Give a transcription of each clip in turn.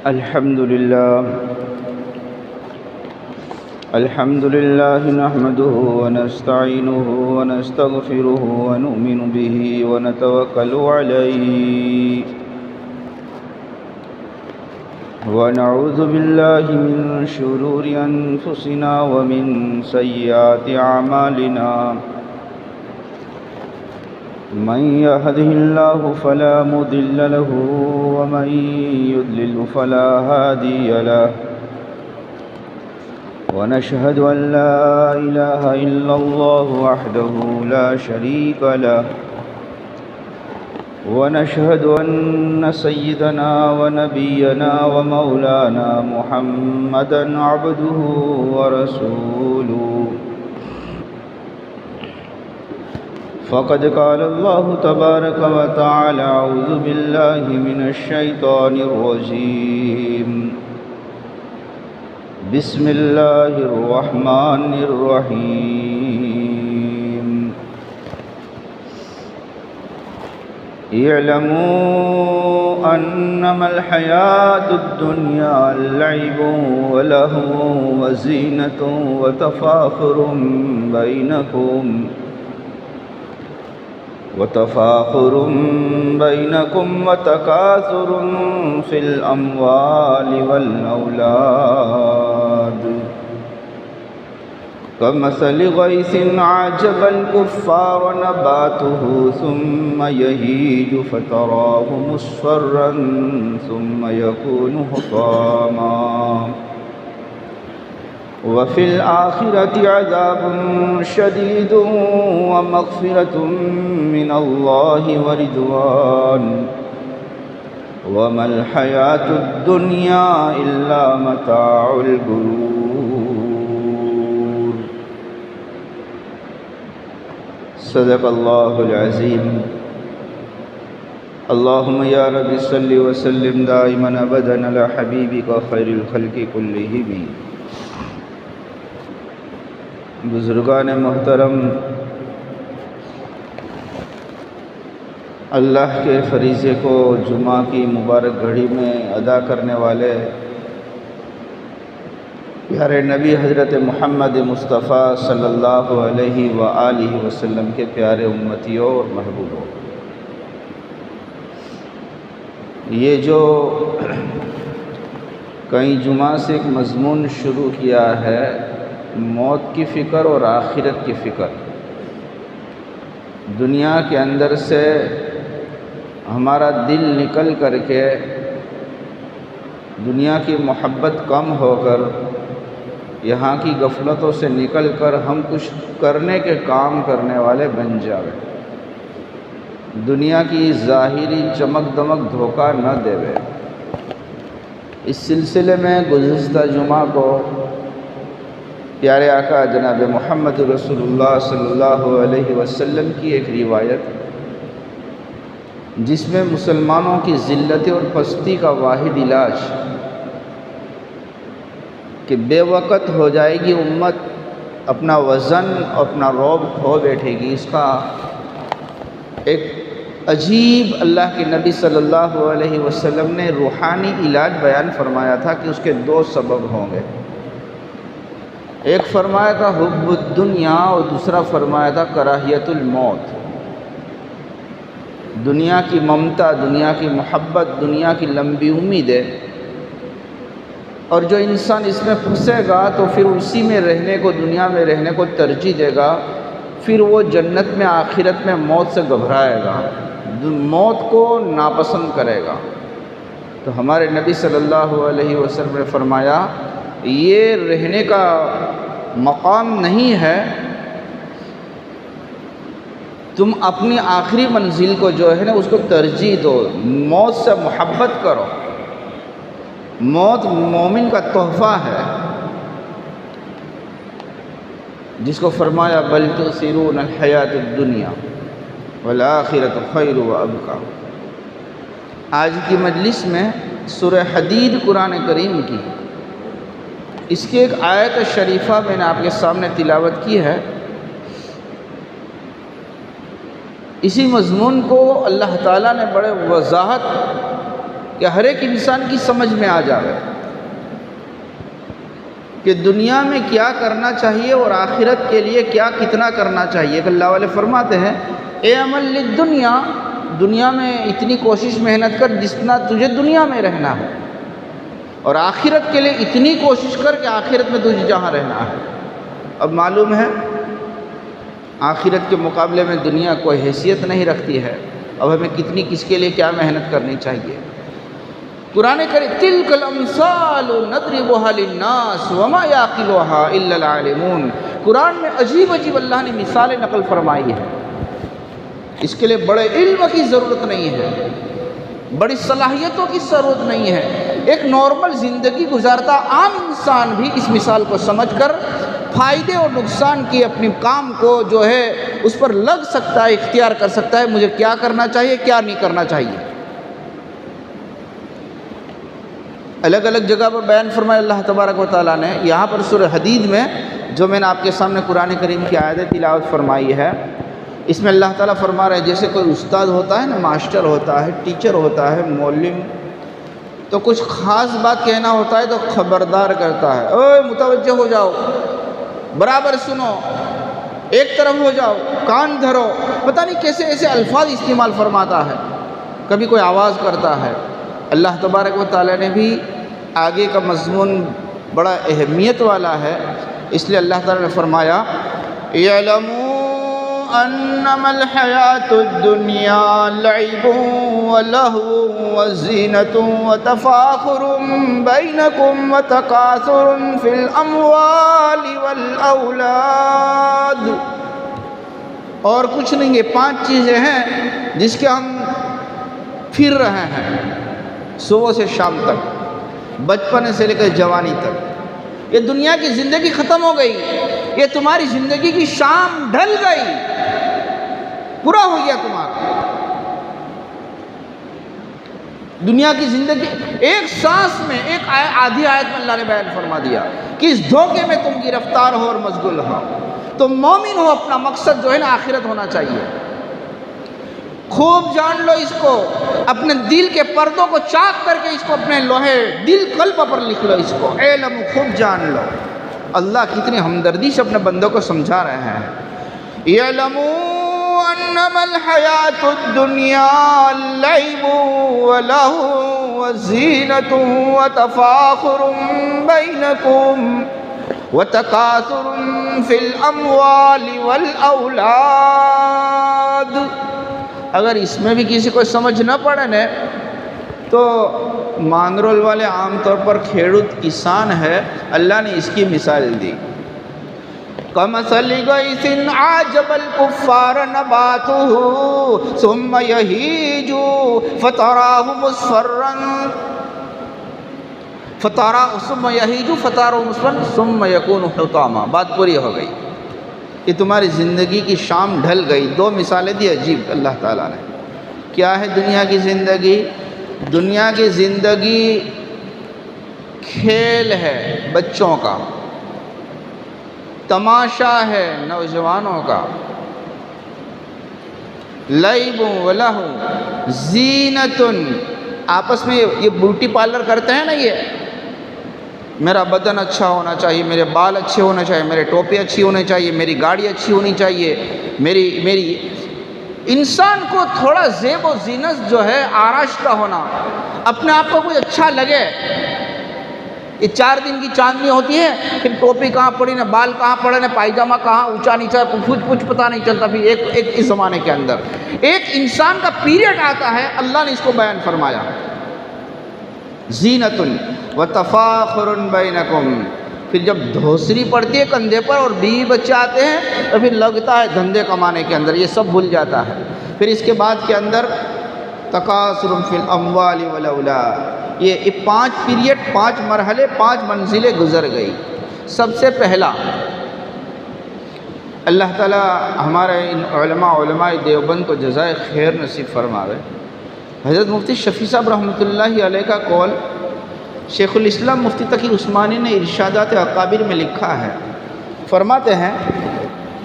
الحمد لله نحمده ونستعينه ونستغفره ونؤمن به ونتوكل عليه ونعوذ بالله من شرور أنفسنا ومن سيئات أعمالنا من يهده الله فلا مضل له ومن يضلل فلا هادي له ونشهد أن لا إله إلا الله وحده لا شريك له ونشهد أن سيدنا ونبينا ومولانا محمدا عبده ورسوله فقد قال الله تبارك وتعالى أعوذ بالله من الشيطان الرجيم بسم الله الرحمن الرحيم اعلموا أنما الحياة الدنيا لعب ولهو وزينة وتفاخر بينكم وتكاثر في الأموال والأولاد كمثل غيث أعجب الكفار نباته ثم يهيج فتراه مصفرا ثم يكون حطاما وفي الآخرة عذاب شديد ومغفرة من الله ورضوان وما الحياة الدنيا إلا متاع الغرور صدق الله العظيم اللهم يا رب صل وسلم دائما أبدا على حبيبك خير الخلق كلهم بزرگان محترم، اللہ کے فریضے کو جمعہ کی مبارک گھڑی میں ادا کرنے والے پیارے نبی حضرت محمد مصطفیٰ صلی اللہ علیہ وآلہ وسلم کے پیارے امتیوں اور محبوبوں، یہ جو کئی جمعہ سے ایک مضمون شروع کیا ہے، موت کی فکر اور آخرت کی فکر، دنیا کے اندر سے ہمارا دل نکل کر کے دنیا کی محبت کم ہو کر یہاں کی غفلتوں سے نکل کر ہم کچھ کرنے کے کام کرنے والے بن جاوے، دنیا کی ظاہری چمک دمک دھوکہ نہ دیوے۔ اس سلسلے میں گزشتہ جمعہ کو پیارے آقا جناب محمد رسول اللہ صلی اللہ علیہ وسلم کی ایک روایت، جس میں مسلمانوں کی ذلت اور پستی کا واحد علاج کہ بے وقت ہو جائے گی امت، اپنا وزن اپنا رعب کھو بیٹھے گی، اس کا ایک عجیب اللہ کے نبی صلی اللہ علیہ وسلم نے روحانی علاج بیان فرمایا تھا کہ اس کے دو سبب ہوں گے۔ ایک فرمایا تھا حب الدنیا اور دوسرا فرمایا تھا کراہیت الموت۔ دنیا کی ممتا، دنیا کی محبت، دنیا کی لمبی امیدیں، اور جو انسان اس میں پھنسے گا تو پھر اسی میں رہنے کو، دنیا میں رہنے کو ترجیح دے گا، پھر وہ جنت میں آخرت میں موت سے گھبرائے گا، موت کو ناپسند کرے گا۔ تو ہمارے نبی صلی اللہ علیہ وسلم نے فرمایا یہ رہنے کا مقام نہیں ہے، تم اپنی آخری منزل کو جو ہے نا اس کو ترجیح دو، موت سے محبت کرو، موت مومن کا تحفہ ہے، جس کو فرمایا بل تؤثرون الحیات الدنیا والآخرۃ خیر وابقیٰ۔ آج کی مجلس میں سورہ حدید قرآن کریم کی اس کی ایک آیت شریفہ میں نے آپ کے سامنے تلاوت کی ہے۔ اسی مضمون کو اللہ تعالیٰ نے بڑے وضاحت کہ ہر ایک انسان کی سمجھ میں آ جاوے کہ دنیا میں کیا کرنا چاہیے اور آخرت کے لیے کیا کتنا کرنا چاہیے. کہ اللہ والے فرماتے ہیں اے عمل للدنیا، دنیا میں اتنی کوشش محنت کر جتنا تجھے دنیا میں رہنا ہے، اور آخرت کے لیے اتنی کوشش کر کہ آخرت میں تجھے جہاں رہنا ہے. اب معلوم ہے آخرت کے مقابلے میں دنیا کوئی حیثیت نہیں رکھتی ہے. اب ہمیں کتنی کس کے لیے کیا محنت کرنی چاہیے. قرآن کریم تلک الامثال نضربها للناس وما يعقلها الا العالمون. قرآن میں عجیب عجیب اللہ نے مثالیں نقل فرمائی ہے. اس کے لیے بڑے علم کی ضرورت نہیں ہے، بڑی صلاحیتوں کی ضرورت نہیں ہے. ایک نارمل زندگی گزارتا عام انسان بھی اس مثال کو سمجھ کر فائدے اور نقصان کی اپنی کام کو جو ہے اس پر لگ سکتا ہے، اختیار کر سکتا ہے مجھے کیا کرنا چاہیے کیا نہیں کرنا چاہیے. الگ الگ جگہ پر بیان فرمایا اللہ تبارک و تعالیٰ نے. یہاں پر سورہ حدید میں جو میں نے آپ کے سامنے قرآن کریم کی آیت تلاوت فرمائی ہے، اس میں اللہ تعالیٰ فرما رہے ہیں جیسے کوئی استاد ہوتا ہے نا، ماسٹر ہوتا ہے، ٹیچر ہوتا ہے، معلم، تو کچھ خاص بات کہنا ہوتا ہے تو خبردار کرتا ہے، اوے متوجہ ہو جاؤ، برابر سنو، ایک طرف ہو جاؤ، کان دھرو. پتہ نہیں کیسے ایسے الفاظ استعمال فرماتا ہے، کبھی کوئی آواز کرتا ہے. اللہ تبارک و تعالیٰ نے بھی آگے کا مضمون بڑا اہمیت والا ہے، اس لیے اللہ تعالیٰ نے فرمایا اعلموا انما الحیات الدنیا لعب ولہو وزینۃ وتفاخر بینکم وتکاثر فی الاموال والاولاد. اور کچھ نہیں، یہ 5 چیزیں ہیں جس کے ہم پھر رہے ہیں صبح سے شام تک، بچپن سے لے کر جوانی تک. یہ دنیا کی زندگی ختم ہو گئی، یہ تمہاری زندگی کی شام ڈھل گئی، پورا ہو گیا تمہارا. دنیا کی زندگی ایک سانس میں، ایک آدھی آیت میں اللہ نے بیان فرما دیا کہ اس دھوکے میں تم گرفتار ہو اور مشغول ہو. تم مومن ہو، اپنا مقصد جو ہے نا آخرت ہونا چاہیے. خوب جان لو اس کو، اپنے دل کے پردوں کو چاک کر کے اس کو اپنے لوہے دل قلب پر لکھ لو اس کو. علم خوب جان لو. اللہ کتنی ہمدردی سے اپنے بندوں کو سمجھا رہے ہیں. اعلموا انما الحیات الدنیا لعب ولہو وزینۃ وتفاخر بینکم وتکاثر فی الاموال والاولاد. اگر اس میں بھی کسی کو سمجھ نہ پڑے نا تو مانگرول والے عام طور پر کھیڑوت کسان ہے، اللہ نے اس کی مثال دی. کمثل غیث اعجب الکفار نباتہ ثم یہیج فتراہ مصفرا ثم یکون حطاما. بات پوری ہو گئی. کہ تمہاری زندگی کی شام ڈھل گئی. 2 مثالیں دی عجیب اللہ تعالیٰ نے. کیا ہے دنیا کی زندگی؟ دنیا کی زندگی کھیل ہے بچوں کا، تماشا ہے نوجوانوں کا، لعب ولہو زینۃ. آپس میں یہ بیوٹی پارلر کرتے ہیں نا، یہ میرا بدن اچھا ہونا چاہیے، میرے بال اچھے ہونے چاہیے، میرے ٹوپی اچھی ہونی چاہیے، میری گاڑی اچھی ہونی چاہیے، میری انسان کو تھوڑا زیب و زینت جو ہے آرائشتہ ہونا، اپنے آپ کو کچھ اچھا لگے. یہ 4 دن کی چاندنی ہوتی ہے، پھر ٹوپی کہاں پڑی نہ بال کہاں پڑے نہ پائجامہ کہاں اونچا نیچا کچھ پتہ نہیں چلتا. پھر ایک اس زمانے کے اندر ایک انسان کا پیریڈ آتا ہے، اللہ نے اس کو بیان فرمایا زینۃ وتفاخر بینکم. پھر جب دھوسری پڑتی ہے کندھے پر اور بیوی بچے آتے ہیں تو پھر لگتا ہے دھندے کمانے کے اندر، یہ سب بھول جاتا ہے. پھر اس کے بعد کے اندر تکاثر فی الاموال والاولاد. یہ 5 پیریڈ، 5 مرحلے، 5 منزلیں گزر گئی. سب سے پہلا اللہ تعالیٰ ہمارے ان علماء دیوبند کو جزائے خیر نصیب فرماوے. حضرت مفتی شفیع صاحب رحمۃ اللہ علیہ کا قول شیخ الاسلام مفتی تقی عثمانی نے ارشادات اکابر میں لکھا ہے. فرماتے ہیں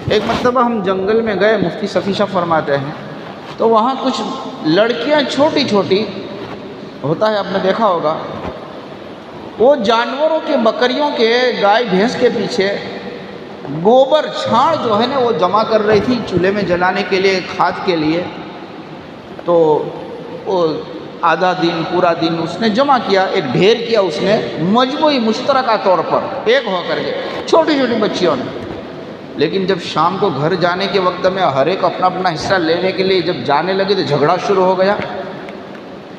ایک مرتبہ ہم جنگل میں گئے، مفتی شفیع صاحب فرماتے ہیں، تو وہاں کچھ لڑکیاں چھوٹی چھوٹی ہوتا ہے، آپ نے دیکھا ہوگا، وہ جانوروں کے، بکریوں کے، گائے بھینس کے پیچھے گوبر چھاڑ جو ہے نا وہ جمع کر رہی تھی چولہے میں جلانے کے لیے، کھاد کے لیے. تو وہ آدھا دن، پورا دن اس نے جمع کیا، ایک ڈھیر کیا اس نے مجموعی مشترکہ طور پر ایک ہو کر کے، چھوٹی چھوٹی بچیوں نے. لیکن جب شام کو گھر جانے کے وقت میں ہر ایک اپنا اپنا حصہ لینے کے لیے جب جانے لگے تو جھگڑا شروع ہو گیا.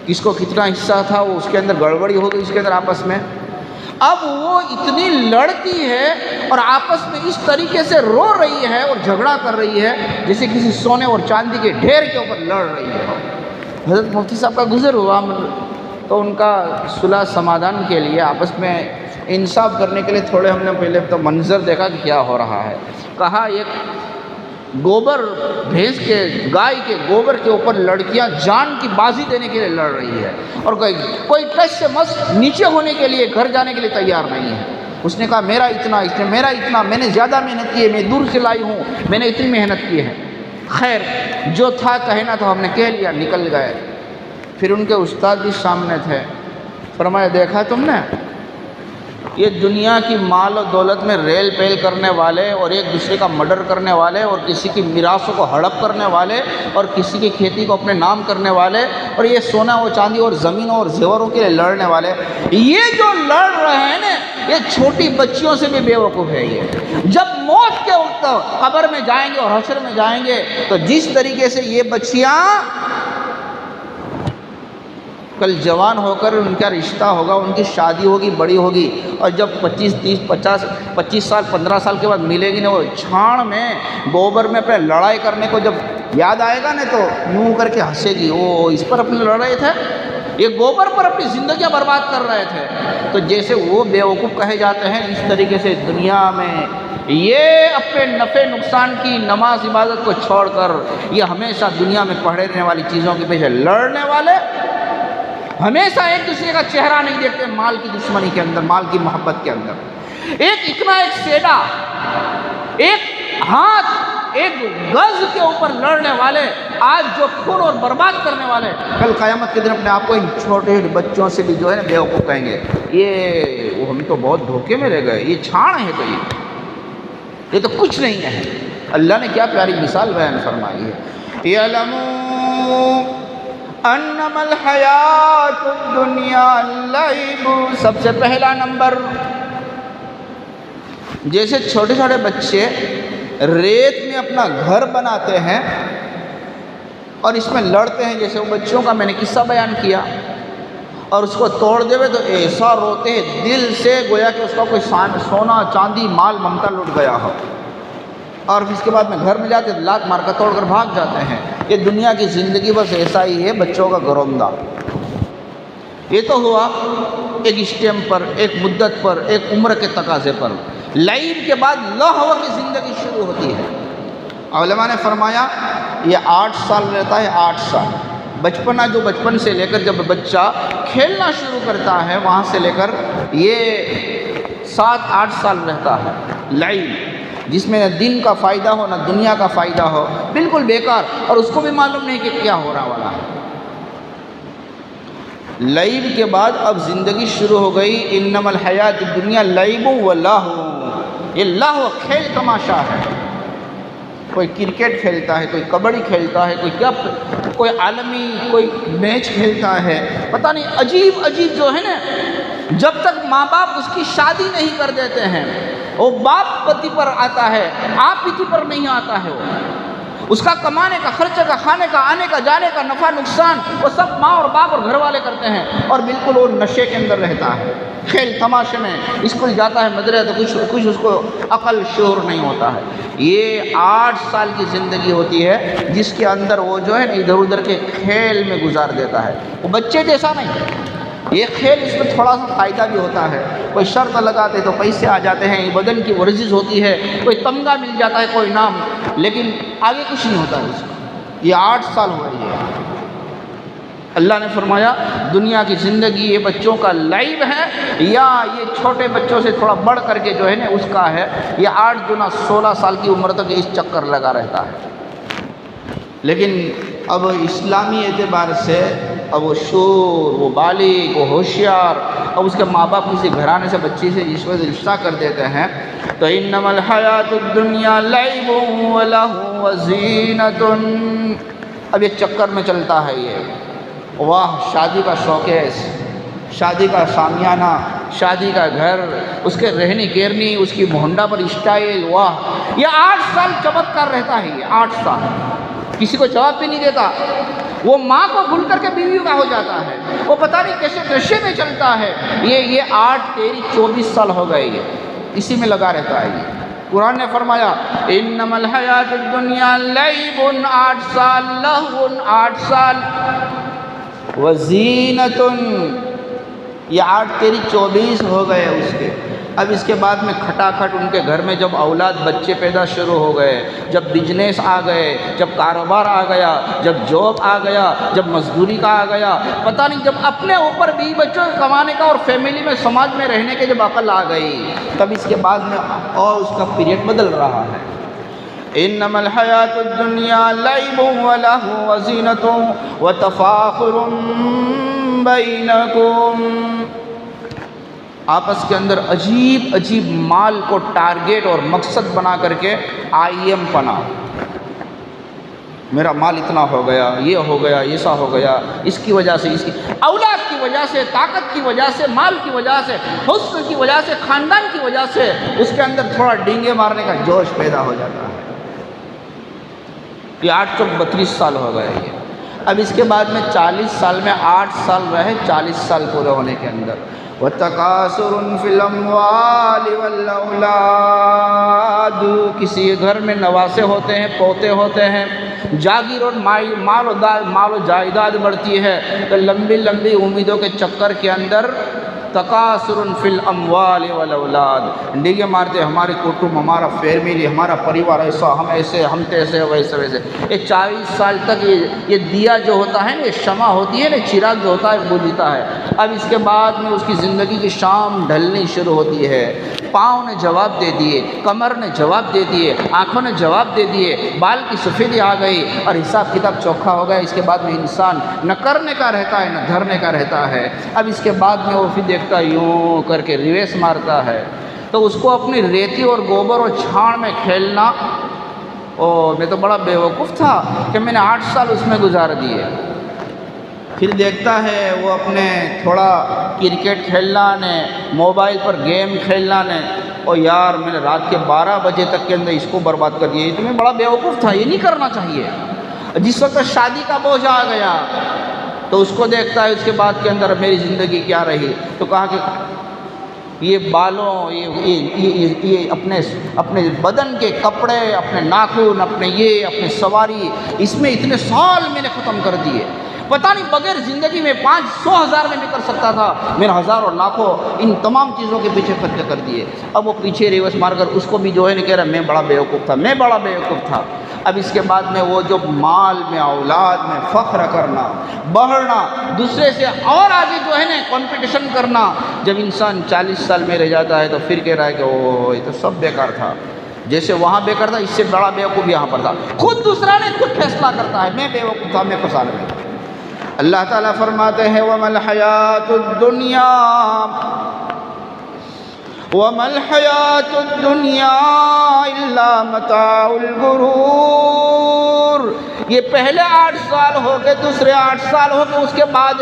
کس کو کتنا حصہ تھا وہ اس کے اندر گڑبڑی ہو گئی اس کے اندر آپس میں. اب وہ اتنی لڑتی ہے اور آپس میں اس طریقے سے رو رہی ہے اور جھگڑا کر رہی ہے جیسے کسی سونے اور چاندی کے ڈھیر کے اوپر لڑ رہی ہے. حضرت مفتی صاحب کا گزر ہوا تو ان کا صلح سمادھان کے لیے، آپس میں انصاف کرنے کے لیے تھوڑے ہم نے پہلے تو منظر دیکھا کہ کیا ہو رہا ہے. کہا ایک گوبر بھینس کے، گائے کے گوبر کے اوپر لڑکیاں جان کی بازی دینے کے لیے لڑ رہی ہے اور کوئی ٹچ سے مس نیچے ہونے کے لیے، گھر جانے کے لیے تیار نہیں ہے. اس نے کہا میرا اتنا، اس نے میرا اتنا، میں نے زیادہ محنت کی ہے، میں دور سے لائی ہوں، میں نے اتنی محنت کی ہے. خیر جو تھا کہنا تو ہم نے کہہ لیا، نکل گئے. پھر ان کے استاد بھی سامنے تھے. فرمایا دیکھا تم نے، یہ دنیا کی مال و دولت میں ریل پیل کرنے والے اور ایک دوسرے کا مرڈر کرنے والے اور کسی کی میراثوں کو ہڑپ کرنے والے اور کسی کی کھیتی کو اپنے نام کرنے والے اور یہ سونا اور چاندی اور زمینوں اور زیوروں کے لیے لڑنے والے، یہ جو لڑ رہے ہیں نا یہ چھوٹی بچیوں سے بھی بے وقوف ہے. یہ جب موت کے وقت قبر میں جائیں گے اور حشر میں جائیں گے تو جس طریقے سے یہ بچیاں کل جوان ہو کر ان کا رشتہ ہوگا، ان کی شادی ہوگی، بڑی ہوگی، اور جب 25 سال 15 سال کے بعد ملے گی نا، وہ چھاڑ میں گوبر میں اپنے لڑائی کرنے کو جب یاد آئے گا نا تو یوں کر کے ہنسے گی، وہ اس پر اپنے لڑ رہے تھے، یہ گوبر پر اپنی زندگیاں برباد کر رہے تھے. تو جیسے وہ بیوقوف کہے جاتے ہیں، اس طریقے سے دنیا میں یہ اپنے نفع نقصان کی نماز عبادت کو چھوڑ کر یہ ہمیشہ دنیا میں پڑھے رہنے والی چیزوں کے پیچھے لڑنے والے، ہمیشہ ایک دوسرے کا چہرہ نہیں دیکھتے، مال کی دشمنی کے اندر، مال کی محبت کے اندر، ایک اتنا، ایک سیڑا، ایک ہاتھ، ایک گز کے اوپر لڑنے والے، آج جو خون اور برباد کرنے والے، کل قیامت کے دن اپنے آپ کو ان چھوٹے بچوں سے بھی جو ہے نا بیوقوف کہیں گے. یہ ہم تو بہت دھوکے میں رہ گئے، یہ چھاڑ ہے، تو یہ تو کچھ نہیں ہے. اللہ نے کیا پیاری مثال بیان فرمائی ہے. یعلموا انما الحیات الدنیا لعب. سب سے پہلا نمبر، جیسے چھوٹے چھوٹے بچے ریت میں اپنا گھر بناتے ہیں اور اس میں لڑتے ہیں، جیسے وہ بچوں کا میں نے قصہ بیان کیا، اور اس کو توڑ دے تو ایسا روتے ہیں دل سے گویا کہ اس کا کوئی سونا چاندی مال ممتا لٹ گیا ہو، اور پھر اس کے بعد میں گھر میں جاتے لات مار کر توڑ کر بھاگ جاتے ہیں. یہ دنیا کی زندگی بس ایسا ہی ہے، بچوں کا گروندہ. یہ تو ہوا ایک اسٹیم پر، ایک مدت پر، ایک عمر کے تقاضے پر. لعب کے بعد لہو کی زندگی شروع ہوتی ہے. علماء نے فرمایا یہ 8 سال رہتا ہے، 8 سال بچپنا، جو بچپن سے لے کر جب بچہ کھیلنا شروع کرتا ہے وہاں سے لے کر یہ 7-8 سال رہتا ہے لعب، جس میں نہ دین کا فائدہ ہو نہ دنیا کا فائدہ ہو، بالکل بیکار، اور اس کو بھی معلوم نہیں کہ کیا ہو رہا والا ہے. لعب کے بعد اب زندگی شروع ہو گئی. انما الحیات الدنیا لعب و لہو. یہ لہو کھیل تماشا ہے. کوئی کرکٹ کھیلتا ہے، کوئی کبڈی کھیلتا ہے، کوئی کیا، کوئی عالمی کوئی میچ کھیلتا ہے، پتہ نہیں عجیب عجیب جو ہے نا. جب تک ماں باپ اس کی شادی نہیں کر دیتے ہیں، وہ باپ پتی پر آتا ہے، آپ پتی پر نہیں آتا ہے. وہ اس کا کمانے کا، خرچے کا، کھانے کا، آنے کا، جانے کا، نفع نقصان وہ سب ماں اور باپ اور گھر والے کرتے ہیں، اور بالکل وہ نشے کے اندر رہتا ہے، کھیل تماشے میں. اسکول جاتا ہے، مدرسہ، تو کچھ اس کو عقل شعور نہیں ہوتا ہے. یہ 8 سال کی زندگی ہوتی ہے جس کے اندر وہ جو ہے ادھر ادھر کے کھیل میں گزار دیتا ہے. وہ بچے جیسا نہیں، یہ کھیل اس میں تھوڑا سا فائدہ بھی ہوتا ہے. کوئی شرط لگاتے تو پیسے آ جاتے ہیں، بدن کی ورزش ہوتی ہے، کوئی تمغہ مل جاتا ہے، کوئی نام، لیکن آگے کچھ نہیں ہوتا ہے اس کا. یہ 8 سال ہو رہی ہے. اللہ نے فرمایا دنیا کی زندگی یہ بچوں کا لعب ہے، یا یہ چھوٹے بچوں سے تھوڑا بڑھ کر کے جو ہے نا اس کا ہے. یہ 8 گنا 16 سال کی عمر تک اس چکر لگا رہتا ہے. لیکن اب اسلامی اعتبار سے اب وہ شور، وہ بالغ، وہ ہوشیار، اب اس کے ماں باپ کسی گھرانے سے بچی سے اس وجہ سے رشتہ کر دیتے ہیں تو انما الحیات الدنیا لعب ولہو وزینۃ، اب یہ چکر میں چلتا ہے یہ، واہ شادی کا شوکیس، شادی کا شامیانہ، شادی کا گھر، اس کے رہنی کیرنی، اس کی محنڈا پر اسٹائل، واہ یہ 8 سال چمک کر رہتا ہے، یہ 8 سال کسی کو جواب بھی نہیں دیتا، وہ ماں کو بھول کر کے بیوی کا ہو جاتا ہے، وہ پتہ نہیں کیسے نشے میں چلتا ہے، یہ 8 13 24 سال ہو گئے، یہ اسی میں لگا رہتا ہے یہ۔ قرآن نے فرمایا انما الحیات الدنیا لعب 8 سال، لہو 8 سال، وزینۃ یہ 8 13 24 ہو گئے اس کے۔ اب اس کے بعد میں کھٹاکھٹ ان کے گھر میں جب اولاد بچے پیدا شروع ہو گئے، جب بزنس آ گئے، جب کاروبار آ گیا، جب جاب آ گیا، جب مزدوری کا آ گیا، پتہ نہیں جب اپنے اوپر بیوی بچوں کے کمانے کا اور فیملی میں سماج میں رہنے کے جب عقل آ گئی، تب اس کے بعد میں اور اس کا پیریڈ بدل رہا ہے۔ انما الحیات الدنیا لعب ولہو وزینۃ وتفاخر بینکم، آپس کے اندر عجیب عجیب مال کو ٹارگیٹ اور مقصد بنا کر کے آئیم پنا، میرا مال اتنا ہو گیا، یہ ہو گیا، ایسا ہو گیا، اس کی وجہ سے، اس کی اولاد کی وجہ سے، طاقت کی وجہ سے، مال کی وجہ سے، حسن کی وجہ سے، خاندان کی وجہ سے اس کے اندر تھوڑا ڈینگے مارنے کا جوش پیدا ہو جاتا ہے۔ یہ 8 چوک 32 سال ہو گئے یہ۔ اب اس کے بعد میں 40 سال میں 8 سال رہے، 40 سال پورے ہونے کے اندر وَتَكَاثُرٌ فِي الْأَمْوَالِ وَالْأَوْلَادِ، کسی گھر میں نواسے ہوتے ہیں، پوتے ہوتے ہیں، جاگیر اور مال و جائیداد بڑھتی ہے، تو لمبی لمبی امیدوں کے چکر کے اندر تکاثر فی الاموال والاولاد، ڈیگے مارتے ہمارے کٹمب، ہمارا فیملی، ہمارا پریوار ایسا، ہم ایسے، ہم تیسے، ویسے ویسے۔ یہ 40 سال تک یہ دیا جو ہوتا ہے نا، یہ شمع ہوتی ہے نا، چراغ جو ہوتا ہے بجھتا ہے۔ اب اس کے بعد میں اس کی زندگی کی شام ڈھلنی شروع ہوتی ہے، پاؤں نے جواب دے دیے، کمر نے جواب دے دیے، آنکھوں نے جواب دے دیے، بال کی سفیدی آ گئی اور حساب کتاب چوکھا ہو گیا۔ اس کے بعد میں انسان نہ کرنے کا رہتا ہے نہ دھرنے کا رہتا ہے۔ اب اس کے بعد میں وہ پھر دیکھتا یوں کر کے ریویس مارتا ہے، تو اس کو اپنی ریتی اور گوبر اور چھاڑ میں کھیلنا، میں تو بڑا بیوقوف تھا کہ میں نے 8 سال اس میں گزار دیے۔ پھر دیکھتا ہے وہ اپنے تھوڑا کرکٹ کھیلنا نے، موبائل پر گیم کھیلنا نے، اور یار میں نے رات کے 12 بجے تک کے اندر اس کو برباد کر دیا۔ یہ تو میں بڑا بیوقوف تھا، یہ نہیں کرنا چاہیے۔ جس وقت شادی کا بوجھ آ گیا تو اس کو دیکھتا ہے، اس کے بعد کے اندر میری زندگی کیا رہی، تو کہا کہ یہ بالوں، یہ اپنے بدن کے کپڑے، اپنے ناخن، اپنے سواری، اس میں اتنے سال میں نے ختم کر دیے، پتہ نہیں بغیر زندگی میں 500,000 میں بھی کر سکتا تھا، میرا ہزاروں لاکھوں ان تمام چیزوں کے پیچھے خرچ کر دیے۔ اب وہ پیچھے ریورس مار کر اس کو بھی جو ہے نا کہہ رہا میں بڑا بیوقوف تھا، میں بڑا بیوقوف تھا۔ اب اس کے بعد میں وہ جو مال میں، اولاد میں فخر کرنا، بڑھنا، دوسرے سے اور آگے جو ہے نا کمپٹیشن کرنا، جب انسان 40 سال میں رہ جاتا ہے تو پھر کہہ رہا ہے کہ اوہ یہ تو سب بیکار تھا، جیسے وہاں بیکار تھا اس سے بڑا بیوقوف یہاں پر تھا۔ خود دوسرا نے خود فیصلہ کرتا ہے میں بیوقوف تھا، میں فساد میں تھا۔ اللہ تعالیٰ فرماتے ہیں وَمَا الْحَيَاةُ الدُّنْيَا إِلَّا مَتَاعُ الْغُرُورِ، یہ پہلے 8 سال ہو کے، دوسرے 8 سال ہو کے، اس کے بعد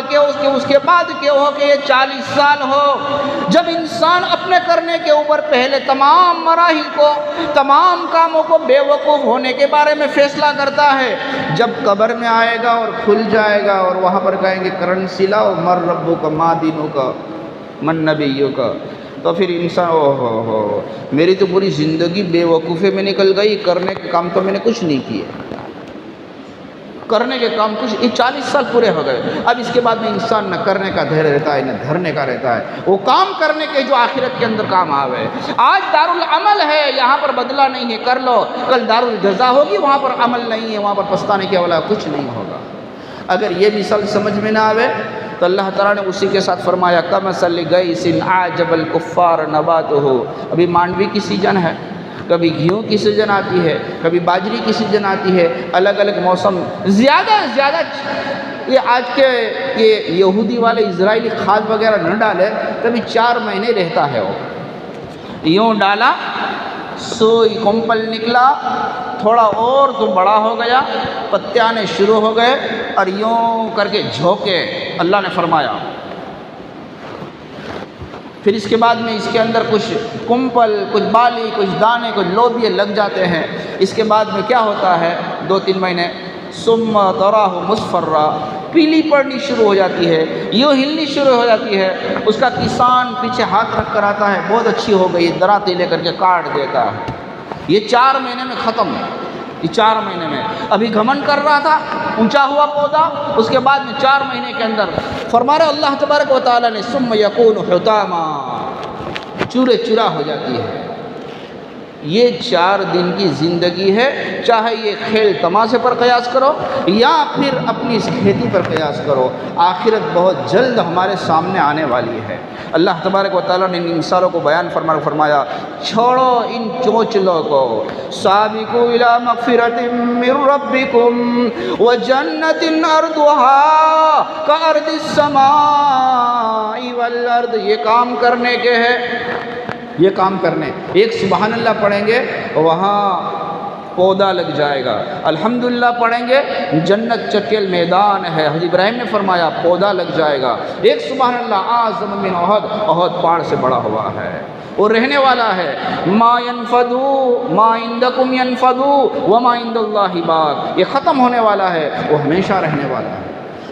کے ہو کے یہ 40 سال ہو، جب انسان اپنے کرنے کے اوپر پہلے تمام مراحل کو، تمام کاموں کو بے وقوف ہونے کے بارے میں فیصلہ کرتا ہے، جب قبر میں آئے گا اور کھل جائے گا اور وہاں پر کہیں گے کرنسی لاؤ، مر ربو کا، ما دینوں کا، من نبیوں کا، تو پھر انسان میری تو پوری زندگی بے وقوفے میں نکل گئی، کرنے کے کام تو میں نے کچھ نہیں کیے، کرنے کے کام کچھ، یہ 40 سال پورے ہو گئے۔ اب اس کے بعد میں انسان نہ کرنے کا دھیر رہتا ہے نہ دھرنے کا رہتا ہے، وہ کام کرنے کے جو آخرت کے اندر کام آوے۔ آج دارالعمل ہے، یہاں پر بدلہ نہیں ہے، کر لو، کل دارالجزا ہوگی، وہاں پر عمل نہیں ہے، وہاں پر پچھتانے کے والا کچھ نہیں ہوگا۔ اگر یہ مثال سمجھ میں نہ آوے تو اللہ تعالیٰ نے اسی کے ساتھ فرمایا کمثل غیث اعجب الکفار نباتہ، ابھی مانڈوی کی سیزن ہے، کبھی گیہوں کی سیزن آتی ہے، کبھی باجری کی سیزن آتی ہے، الگ الگ موسم، زیادہ سے زیادہ یہ آج کے یہ یہودی والے اسرائیلی کھاد وغیرہ نہ ڈالے تبھی 4 مہینے رہتا ہے وہ. یوں ڈالا، سوئی کمپل نکلا، تھوڑا اور تو بڑا ہو گیا، پتے آنے شروع ہو گئے، اور یوں کر کے جھونکے اللہ نے فرمایا. پھر اس کے بعد میں اس کے اندر کچھ کمپل، کچھ بالی، کچھ دانے، کچھ لوبیے لگ جاتے ہیں. اس کے بعد میں کیا ہوتا ہے 2-3 مہینے، ثم تراہ مصفرا، پیلی پڑنی شروع ہو جاتی ہے، یوں ہلنی شروع ہو جاتی ہے. اس کا کسان پیچھے ہاتھ رکھ کر آتا ہے، بہت اچھی ہو گئی، دراتی لے کر کے کاٹ دیتا ہے. یہ 4 مہینے میں ختم. یہ 4 مہینے میں ابھی گھمنڈ کر رہا تھا، اونچا ہوا پودا، اس کے بعد میں 4 مہینے کے اندر فرما رہے اللہ تبارک و تعالیٰ نے ثم یکون حطاما، چورے چورا ہو جاتی ہے. یہ 4 دن کی زندگی ہے. چاہے یہ کھیل تماشے پر قیاس کرو یا پھر اپنی اس کھیتی پر قیاس کرو، آخرت بہت جلد ہمارے سامنے آنے والی ہے. اللہ تبارک و تعالیٰ نے ان مثالوں کو بیان فرمایا، چھوڑو ان چوچلوں کو. سابقوا الی مغفرۃ من ربکم وجنۃ ارضها کارض السماء والارض. یہ کام کرنے کے ہیں، یہ کام کرنے. ایک سبحان اللہ پڑھیں گے وہاں پودا لگ جائے گا، الحمدللہ پڑھیں گے جنت چٹیل میدان ہے. حضرت ابراہیم نے فرمایا پودا لگ جائے گا. ایک سبحان اللہ اعظم من احد، احد پہاڑ سے بڑا ہوا ہے، وہ رہنے والا ہے. ما ينفدو ما عندکم ينفدو وما عند اللہ باق. یہ ختم ہونے والا ہے، وہ ہمیشہ رہنے والا ہے.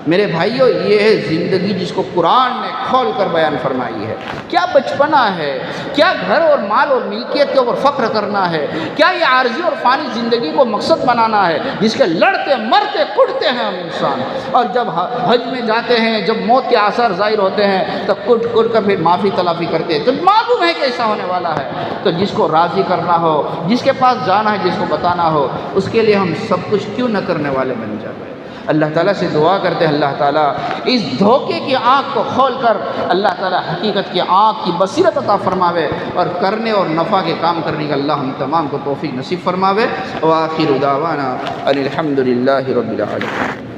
میرے بھائیو، یہ ہے زندگی جس کو قرآن نے کھول کر بیان فرمائی ہے. کیا بچپنا ہے، کیا گھر اور مال اور ملکیت کے اوپر فخر کرنا ہے، کیا یہ عارضی اور فانی زندگی کو مقصد بنانا ہے جس کے لڑتے مرتے کٹتے ہیں ہم انسان. اور جب حج میں جاتے ہیں، جب موت کے آثار ظاہر ہوتے ہیں تو کٹ کٹ کر پھر معافی تلافی کرتے ہیں. تو معلوم ہے کہ ایسا ہونے والا ہے. تو جس کو راضی کرنا ہو، جس کے پاس جانا ہے، جس کو بتانا ہو، اس کے لیے ہم سب کچھ کیوں نہ کرنے والے بن جاتے ہیں. اللہ تعالیٰ سے دعا کرتے ہیں اللہ تعالیٰ اس دھوکے کی آنکھ کو کھول کر اللہ تعالیٰ حقیقت کی آنکھ کی بصیرت عطا فرماوے، اور کرنے اور نفع کے کام کرنے کا اللہ ہم تمام کو توفیق نصیب فرماوے. وآخر دعوانا ان الحمد للہ رب العالمین.